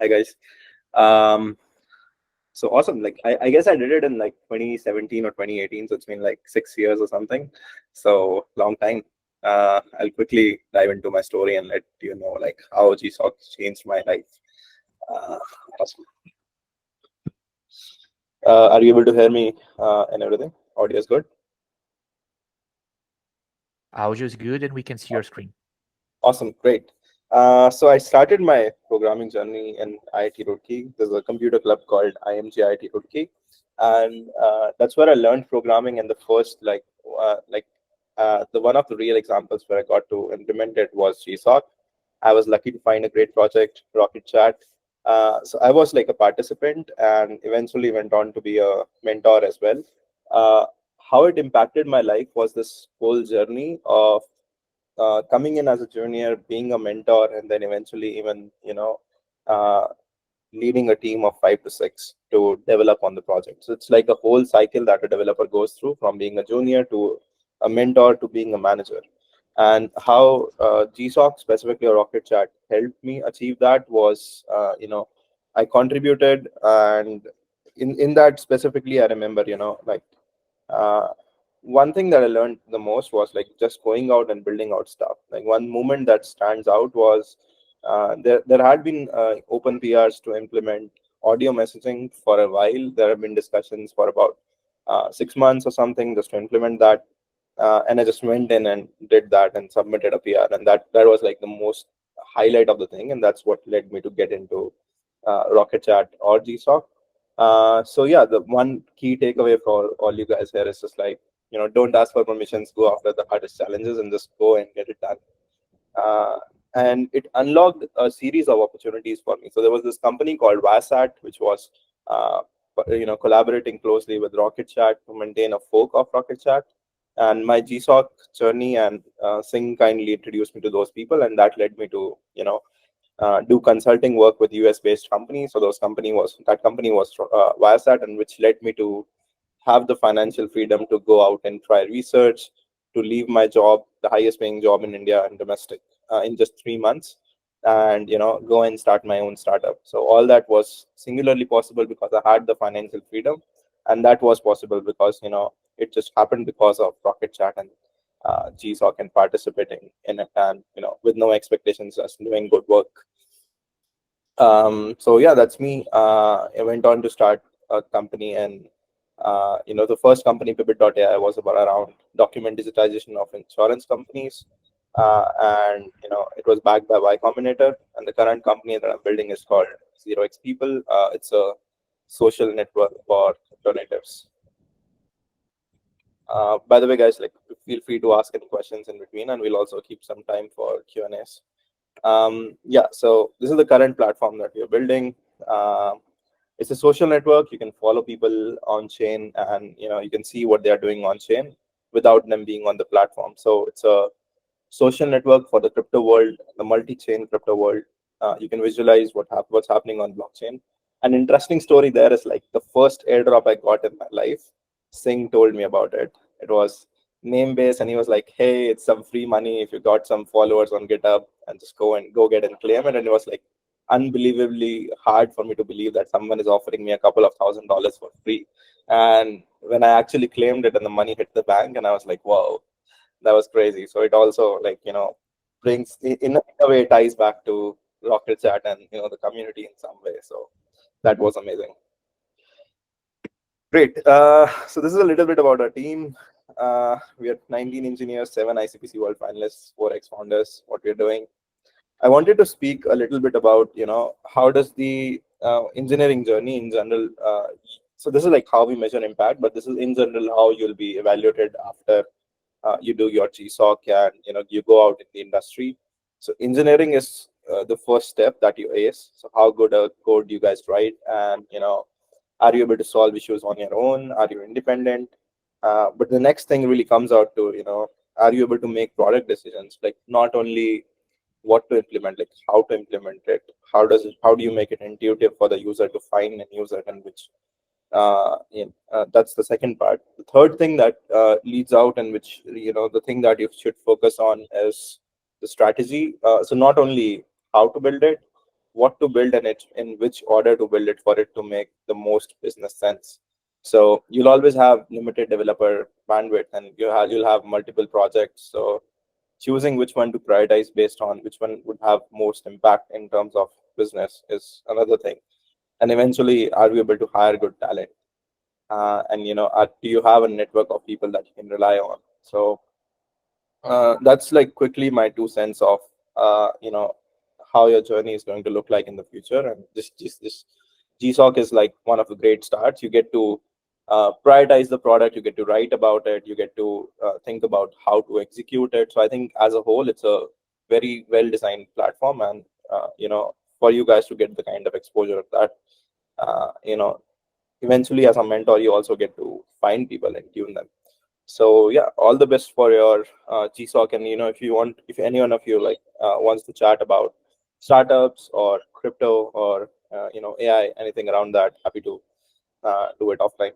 Hi guys. Um, so awesome. Like I guess I did it in like 2017 or 2018. So it's been like 6 years or something. So long time. I'll quickly dive into my story and let you know like how GSoC changed my life. Awesome. Are you able to hear me and everything? Audio is good. Audio is good and we can see your screen. Awesome, great. So I started my programming journey in IIT Roorkee. There's a computer club called IMG IIT Roorkee, and that's where I learned programming. And the first, the one of the real examples where I got to implement it was GSoC. I was lucky to find a great project, Rocket.Chat. So I was like a participant, and eventually went on to be a mentor as well. Uh, how it impacted my life was this whole journey of coming in as a junior, being a mentor, and then eventually even uh, leading a team of 5 to 6 to develop on the project. So it's like a whole cycle that a developer goes through from being a junior to a mentor to being a manager. And how GSoC, specifically or Rocket Chat, helped me achieve that was, I contributed, and in that specifically, I remember, uh, one thing that I learned the most was like just going out and building out stuff. Like one moment that stands out was there had been open PRs to implement audio messaging for a while. There have been discussions for about 6 months or something just to implement that. And I just went in and did that and submitted a PR, and that was like the most highlight of the thing, and that's what led me to get into Rocket Chat or GSoC. So yeah, the one key takeaway for all you guys here is just like, don't ask for permissions, go after the hardest challenges and just go and get it done. Uh, and it unlocked a series of opportunities for me. So there was this company called Vasat, which was, uh, collaborating closely with Rocket Chat to maintain a fork of Rocket Chat. And my GSoC journey and Singh kindly introduced me to those people, and that led me to, do consulting work with US based companies. So that company was Viasat, and which led me to have the financial freedom to go out and try research, to leave my job, the highest paying job in India and domestic, in just 3 months, and go and start my own startup. So all that was singularly possible because I had the financial freedom, and that was possible because it just happened because of Rocket Chat and GSoC and participating in it, and with no expectations, just doing good work. So yeah, that's me. I went on to start a company, and the first company, Pivot.ai, was about around document digitization of insurance companies, and it was backed by Y Combinator. And the current company that I'm building is called 0x People. It's a social network for donatives. By the way, guys, like feel free to ask any questions in between, and we'll also keep some time for Q&As. Yeah, so this is the current platform that we're building. It's a social network. You can follow people on chain, and you can see what they are doing on chain without them being on the platform. So it's a social network for the crypto world, the multi-chain crypto world. You can visualize what's happening on blockchain. An interesting story there is like the first airdrop I got in my life. Singh told me about it. It was name based, and he was like, "Hey, it's some free money if you got some followers on GitHub, and just go get and claim it." And it was like unbelievably hard for me to believe that someone is offering me a couple of $1,000s for free. And when I actually claimed it and the money hit the bank, and I was like, "Whoa, that was crazy." So it also like brings in a way ties back to Rocket Chat and the community in some way. So that was amazing. Great. So this is a little bit about our team. We are 19 engineers, 7 ICPC World finalists, 4 ex-founders. What we're doing. I wanted to speak a little bit about how does the engineering journey in general. So this is like how we measure impact, but this is in general how you'll be evaluated after you do your GSoC and you go out in the industry. So engineering is the first step that you ace. So how good a code you guys write, and are you able to solve issues on your own? Are you independent? But the next thing really comes out to are you able to make product decisions? Like not only what to implement, like how to implement it. How do you make it intuitive for the user to find and use it, and which that's the second part. The third thing that leads out, and which the thing that you should focus on is the strategy. So not only how to build it, what to build and it in which order to build it for it to make the most business sense. So you'll always have limited developer bandwidth, and you'll have multiple projects. So choosing which one to prioritize based on which one would have most impact in terms of business is another thing. And eventually, are we able to hire good talent? And do you have a network of people that you can rely on? So that's like quickly my 2 cents of how your journey is going to look like in the future. And this GSoC is like one of the great starts. You get to prioritize the product, you get to write about it, you get to think about how to execute it. So I think as a whole, it's a very well designed platform, and for you guys to get the kind of exposure that uh, you know eventually as a mentor you also get to find people and tune them. So yeah, all the best for your GSoC. And if anyone of you like wants to chat about startups or crypto or AI, anything around that, happy to do it offline.